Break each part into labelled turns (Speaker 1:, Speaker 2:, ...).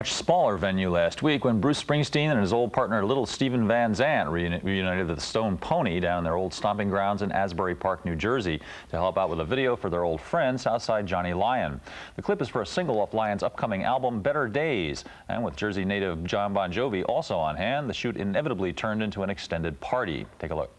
Speaker 1: Much smaller venue last week when Bruce Springsteen and his old partner Little Steven Van Zandt reunited at the Stone Pony down in their old stomping grounds in Asbury Park, New Jersey, to help out with a video for their old friend Southside Johnny Lyon. The clip is for a single off Lyon's upcoming album Better Days, and with Jersey native Jon Bon Jovi also on hand, the shoot inevitably turned into an extended party. Take a look.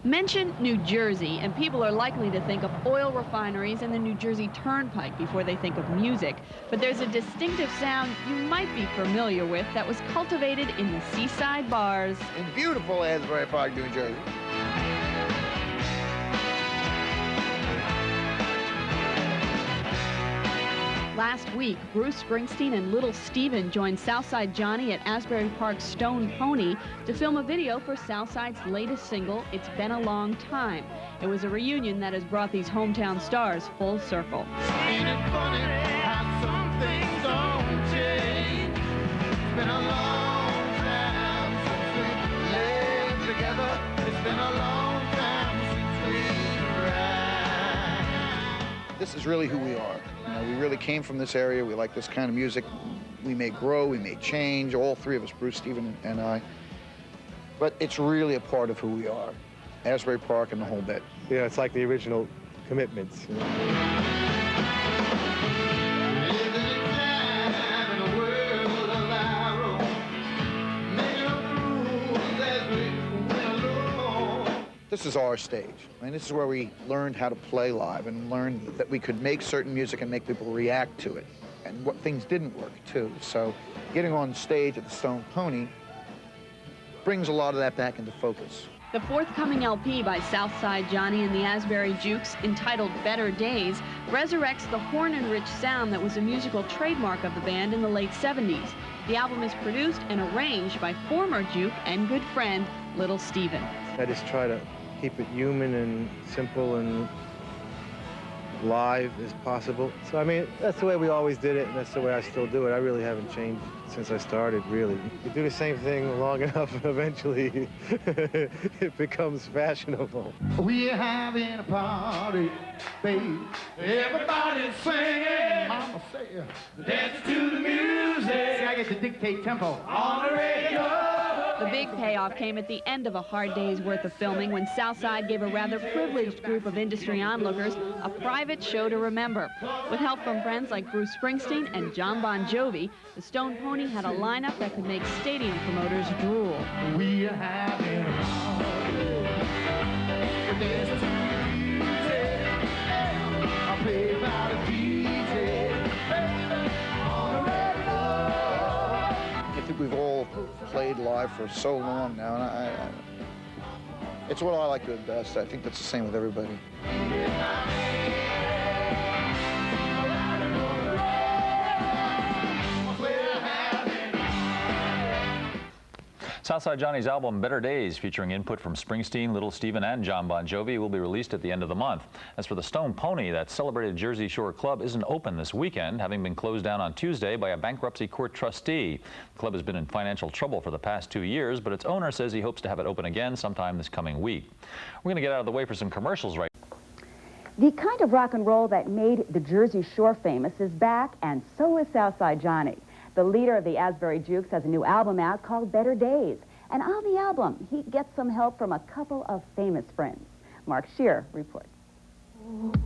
Speaker 2: Mention New Jersey, and people are likely to think of oil refineries and the New Jersey Turnpike before they think of music. But there's a distinctive sound you might be familiar with that was cultivated in the seaside bars
Speaker 3: in beautiful Asbury Park, New Jersey.
Speaker 2: Last week, Bruce Springsteen and Little Steven joined Southside Johnny at Asbury Park's Stone Pony to film a video for Southside's latest single, It's Been a Long Time. It was a reunion that has brought these hometown stars full circle.
Speaker 4: Ain't it funny how some things don't change? It's been a long time since we lived together. It's been a long time since we ride.
Speaker 3: This is really who we are. You know, we really came from this area. We like this kind of music. We may grow, we may change, all three of us, Bruce, Steven, and I. But it's really a part of who we are. Asbury Park and the whole bit.
Speaker 5: Yeah, it's like the original commitments. You know?
Speaker 3: This is our stage. I mean, this is where we learned how to play live and learned that we could make certain music and make people react to it. And what things didn't work, too. So getting on stage at the Stone Pony brings a lot of that back into focus.
Speaker 2: The forthcoming LP by Southside Johnny and the Asbury Jukes, entitled Better Days, resurrects the horn-and-rich sound that was a musical trademark of the band in the late 70s. The album is produced and arranged by former Juke and good friend, Little Steven.
Speaker 5: I just try to keep it human and simple and live as possible. So, I mean, that's the way we always did it, and that's the way I still do it. I really haven't changed since I started, really. You do the same thing long enough, and eventually it becomes fashionable.
Speaker 4: We're having a party, baby. Everybody's singing. Mama say, dance to the music. I get to dictate tempo on the radio.
Speaker 2: The big payoff came at the end of a hard day's worth of filming when Southside gave a rather privileged group of industry onlookers a private show to remember. With help from friends like Bruce Springsteen and Jon Bon Jovi, the Stone Pony had a lineup that could make stadium promoters drool.
Speaker 4: We are having a party. Dance to the music. I'll play by the DJ. On the radio.
Speaker 3: I think we've all played live for so long now, and it's what I like doing best. I think that's the same with everybody.
Speaker 1: Southside Johnny's album Better Days, featuring input from Springsteen, Little Steven, and Jon Bon Jovi, will be released at the end of the month. As for the Stone Pony, that celebrated Jersey Shore club isn't open this weekend, having been closed down on Tuesday by a bankruptcy court trustee. The club has been in financial trouble for the past 2 years, but its owner says he hopes to have it open again sometime this coming week. We're going to get out of the way for some commercials right now.
Speaker 6: The kind of rock and roll that made the Jersey Shore famous is back, and so is Southside Johnny. The leader of the Asbury Jukes has a new album out called Better Days. And on the album, he gets some help from a couple of famous friends. Mark Shear reports.
Speaker 4: It's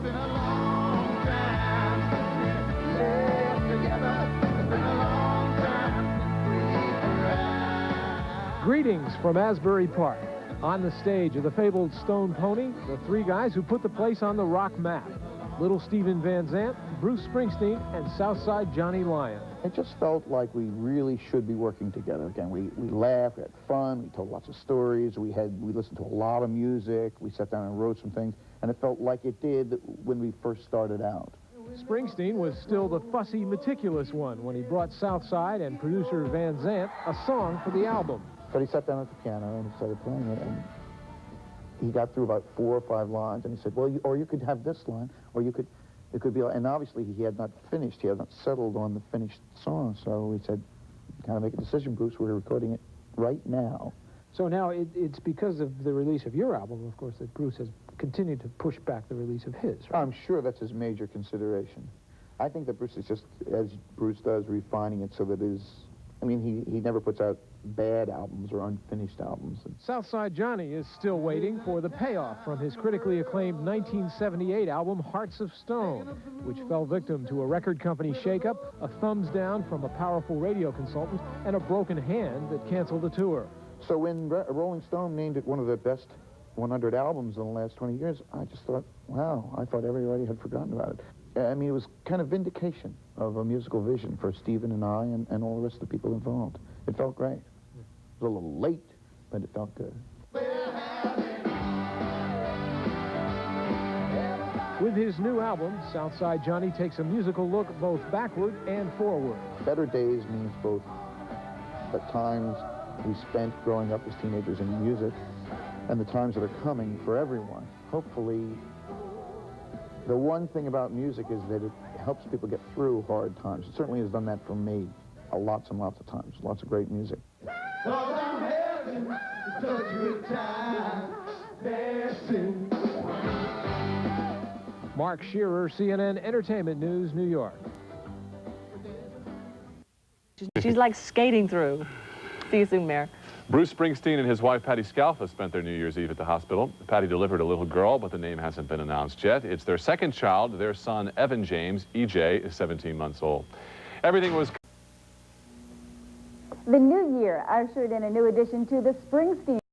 Speaker 4: been a long time since we lived together. It's been a long time since we cried.
Speaker 7: Greetings from Asbury Park. On the stage of the fabled Stone Pony, the three guys who put the place on the rock map. Little Steven Van Zandt, Bruce Springsteen, and Southside Johnny Lyon.
Speaker 8: It just felt like we really should be working together again. We laughed, we had fun, we told lots of stories, we listened to a lot of music, we sat down and wrote some things, and it felt like it did when we first started out.
Speaker 7: Springsteen was still the fussy, meticulous one when he brought Southside and producer Van Zandt a song for the album.
Speaker 8: But he sat down at the piano and he started playing it, and he got through about 4 or 5 lines, and he said, well, or you could have this line, or it could be, and obviously he had not finished, he had not settled on the finished song, so we said, kind of make a decision, Bruce, we're recording it right now.
Speaker 7: So now it's because of the release of your album, of course, that Bruce has continued to push back the release of his, right?
Speaker 8: I'm sure that's his major consideration. I think that Bruce is just, as Bruce does, refining it so that it is, I mean, he never puts out bad albums or unfinished albums.
Speaker 7: Southside Johnny is still waiting for the payoff from his critically acclaimed 1978 album Hearts of Stone, which fell victim to a record company shakeup, a thumbs down from a powerful radio consultant, and a broken hand that canceled the tour.
Speaker 8: So when Rolling Stone named it one of the best 100 albums in the last 20 years, I just thought, wow, I thought everybody had forgotten about it. I mean, it was kind of vindication of a musical vision for Stephen and I and all the rest of the people involved. It felt great. It was a little late, but it felt good.
Speaker 7: With his new album, Southside Johnny takes a musical look both backward and forward.
Speaker 8: Better Days means both the times we spent growing up as teenagers in music and the times that are coming for everyone. Hopefully, the one thing about music is that it helps people get through hard times. It certainly has done that for me lots and lots of times. Lots of great music.
Speaker 7: Mark Shearer, CNN Entertainment News, New York.
Speaker 9: She's like skating through. See you soon, Mayor.
Speaker 10: Bruce Springsteen and his wife, Patty Scalfa, spent their New Year's Eve at the hospital. Patty delivered a little girl, but the name hasn't been announced yet. It's their second child. Their son, Evan James, EJ, is 17 months old. Everything was...
Speaker 6: The new year ushered in a new addition to the Springsteen